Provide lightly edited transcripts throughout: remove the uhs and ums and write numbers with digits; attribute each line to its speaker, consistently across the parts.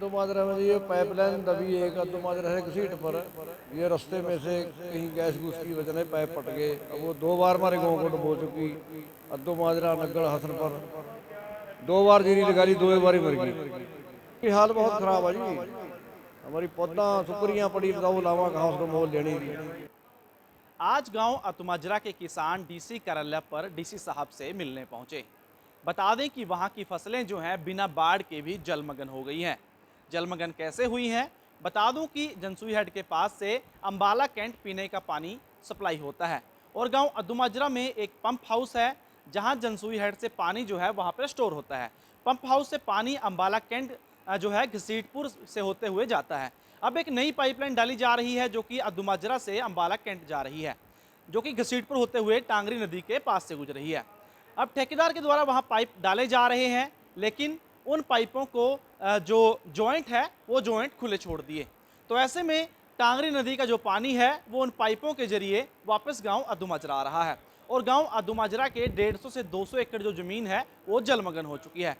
Speaker 1: अद्दोमाजरा में ये पाइपलाइन दबी है। अद्दोमाजरा है घसीट पर, ये रास्ते में से कहीं गैस गूस की वजह से पाइप फट गए। अब वो 2 बार हमारे गाँव को डुबो चुकी। अद्दोमाजरा नग्गड़ हसन पर 2 बार जीरी लगा ली, 2 बार ही मर गई। ये हाल बहुत खराब है जी। हमारी पौधा सुपरियाँ पड़ी, बताओ लावा कहाँ उसको मोल लेनी थी।
Speaker 2: आज गांव अतुमाजरा के किसान डीसी कार्यालय पर डीसी साहब से मिलने पहुंचे। बता दें कि वहां की फसलें जो हैं बिना बाढ़ के भी जलमग्न हो गई हैं। जलमग्न कैसे हुई हैं? बता दूं कि जनसुई हेड के पास से अंबाला कैंट पीने का पानी सप्लाई होता है और गांव अतुमाजरा में एक पंप हाउस है जहां जनसुई हेड से पानी जो है वहां पर स्टोर होता है। पंप हाउस से पानी अंबाला कैंट जो है घसीटपुर से होते हुए जाता है। अब एक नई पाइपलाइन डाली जा रही है जो कि अद्दुमाजरा से अंबाला कैंट जा रही है, जो कि घसीटपुर होते हुए टांगरी नदी के पास से गुजर रही है। अब ठेकेदार के द्वारा वहां पाइप डाले जा रहे हैं, लेकिन उन पाइपों को जो जॉइंट है वो जॉइंट खुले छोड़ दिए। तो ऐसे में टांगरी नदी का जो पानी है वो उन पाइपों के जरिए वापस गांव अद्दुमाजरा आ रहा है और गांव अद्दुमाजरा के 150 से 200 एकड़ जो जमीन है वो जलमग्न हो चुकी है।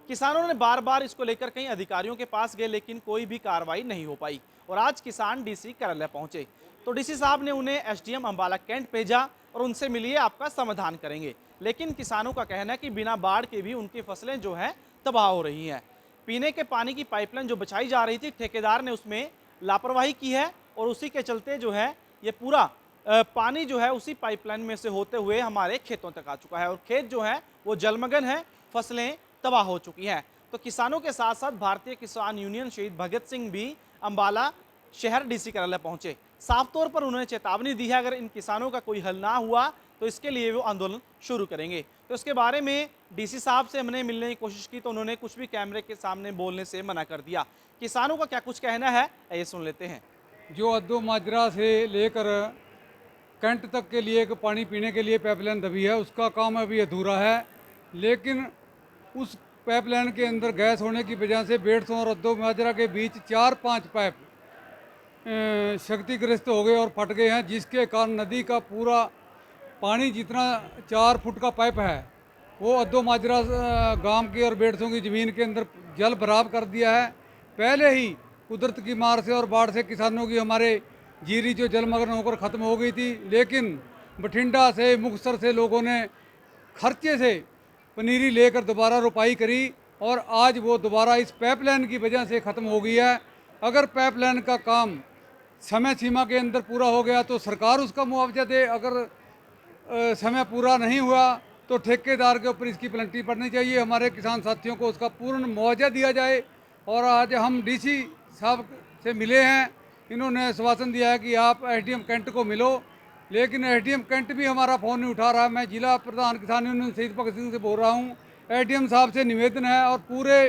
Speaker 2: किसानों ने बार बार इसको लेकर कई अधिकारियों के पास गए, लेकिन कोई भी कार्रवाई नहीं हो पाई और आज किसान डीसी कार्यालय पहुंचे तो डीसी साहब ने उन्हें एसडीएम अंबाला कैंट भेजा और उनसे मिलिए, आपका समाधान करेंगे। लेकिन किसानों का कहना है कि बिना बाढ़ के भी उनकी फसलें जो हैं तबाह हो रही हैं। पीने के पानी की पाइपलाइन जो बिछाई जा रही थी, ठेकेदार ने उसमें लापरवाही की है और उसी के चलते जो है ये पूरा पानी जो है उसी पाइपलाइन में से होते हुए हमारे खेतों तक आ चुका है और खेत जो है वो जलमग्न है, फसलें तबाह हो चुकी हैं। तो किसानों के साथ साथ भारतीय किसान यूनियन शहीद भगत सिंह भी अंबाला शहर डीसी कार्यालय पहुंचे। साफ तौर पर उन्होंने चेतावनी दी है, अगर इन किसानों का कोई हल ना हुआ तो इसके लिए वो आंदोलन शुरू करेंगे। तो इसके बारे में डीसी साहब से हमने मिलने की कोशिश की तो उन्होंने कुछ भी कैमरे के सामने बोलने से मना कर दिया। किसानों का क्या कुछ कहना है ये सुन लेते हैं।
Speaker 3: जो अद्दोमाजरा से लेकर कैंट तक के लिए पानी पीने के लिए पाइपलाइन दबी है, उसका काम अभी अधूरा है। लेकिन उस पाइपलाइन के अंदर गैस होने की वजह से बेड़सों और अद्दोमाजरा के बीच 4-5 पाइप क्षतिग्रस्त हो गए और फट गए हैं, जिसके कारण नदी का पूरा पानी जितना 4 फुट का पाइप है वो अद्दोमाजरा गांव की और बेड़सों की ज़मीन के अंदर जल भराव कर दिया है। पहले ही कुदरत की मार से और बाढ़ से किसानों की हमारे जीरी जो जलमग्न होकर ख़त्म हो गई थी, लेकिन बठिंडा से मुक्तसर से लोगों ने खर्चे से पनीरी लेकर दोबारा रोपाई करी और आज वो दोबारा इस पाइपलाइन की वजह से ख़त्म हो गई है। अगर पाइपलाइन का काम समय सीमा के अंदर पूरा हो गया तो सरकार उसका मुआवजा दे, अगर समय पूरा नहीं हुआ तो ठेकेदार के ऊपर इसकी पेनल्टी पड़नी चाहिए। हमारे किसान साथियों को उसका पूर्ण मुआवजा दिया जाए। और आज हम डीसी साहब से मिले हैं, इन्होंने आश्वासन दिया है कि आप एसडीएम कैंट को मिलो, लेकिन एसडीएम कैंट भी हमारा फ़ोन नहीं उठा रहा। मैं जिला प्रधान किसान यूनियन शहीद भगत सिंह से बोल रहा हूँ। एसडीएम साहब से निवेदन है और पूरे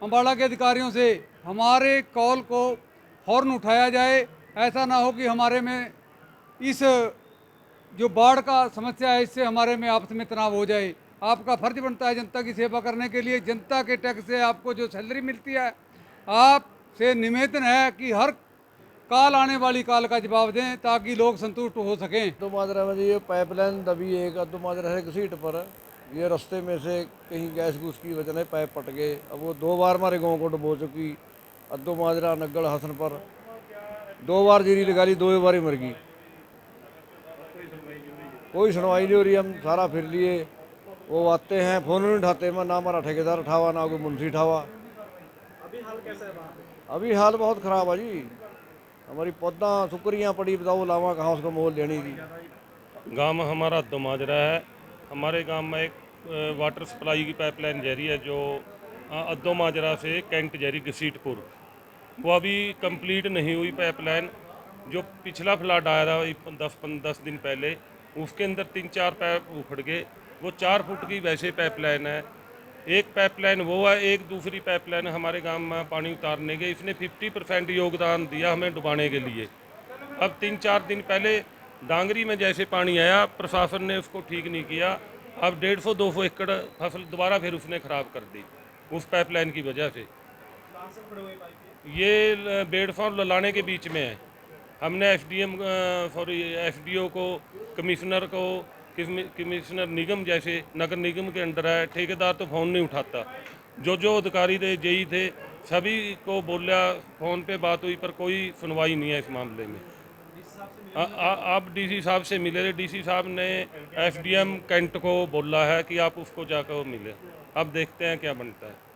Speaker 3: अम्बाला के अधिकारियों से हमारे कॉल को फ़ौरन उठाया जाए। ऐसा ना हो कि हमारे में इस जो बाढ़ का समस्या है इससे हमारे में आपस में तनाव हो जाए। आपका फर्ज बनता है जनता की सेवा करने के लिए। जनता के टैक्स से आपको जो सैलरी मिलती है, आपसे निवेदन है कि हर काल आने वाली काल का जवाब दें ताकि लोग संतुष्ट हो सकें।
Speaker 1: अद्दोमाजरा में ये पाइपलाइन दबी है। अद्दोमाजरा है घसीट पर, ये रास्ते में से कहीं गैस गूस की वजह से पाइप फट गए। अब वो 2 बार हमारे गाँव को डुबो चुकी। अद्दोमाजरा नग्गड़ हसन पर 2 बार जीरी लगा ली, 2 बार ही मर गई। कोई सुनवाई नहीं हो रही। हम सारा फिर लिए, वो आते हैं फ़ोन नहीं उठाते। मैं ना हमारा ठेकेदार उठावा ना कोई मुंशी उठावा।
Speaker 2: अभी हाल कैसा है वहाँ पे?
Speaker 1: अभी हाल बहुत ख़राब है जी। हमारी पौधा सुपरियाँ पड़ी, बताओ लावा कहाँ उसको मोल लेनी थी।
Speaker 4: गांव हमारा अद्दोमाजरा है। हमारे गांव में एक वाटर सप्लाई की पाइपलाइन जारी है जो अद्दोमाजरा से कैंट जारी घसीटपुर, वो अभी कंप्लीट नहीं हुई पाइपलाइन। जो पिछला फ्लड आया था 10 दिन पहले, उसके अंदर 3-4 पाइप उखड़ गए। वो 4 फुट की वैसे पाइपलाइन है। एक पाइपलाइन वो है, एक दूसरी पाइपलाइन हमारे गांव में पानी उतारने के। इसने 50% योगदान दिया हमें डुबाने के लिए। अब 3-4 दिन पहले डांगरी में जैसे पानी आया, प्रशासन ने उसको ठीक नहीं किया। अब 150-200 एकड़ फसल दोबारा फिर उसने ख़राब कर दी उस पाइपलाइन की वजह से। ये बेड़सों और ललाने के बीच में है। हमने एसडीओ को, कमिश्नर को, कमिश्नर निगम जैसे नगर निगम के अंडर है, ठेकेदार तो फ़ोन नहीं उठाता। जो अधिकारी थे, जेई थे, सभी को बोला, फ़ोन पे बात हुई, पर कोई सुनवाई नहीं है इस मामले में। आप डीसी साहब से मिले, डीसी साहब ने एसडीएम कैंट को बोला है कि आप उसको जाकर मिले। अब देखते हैं क्या बनता है।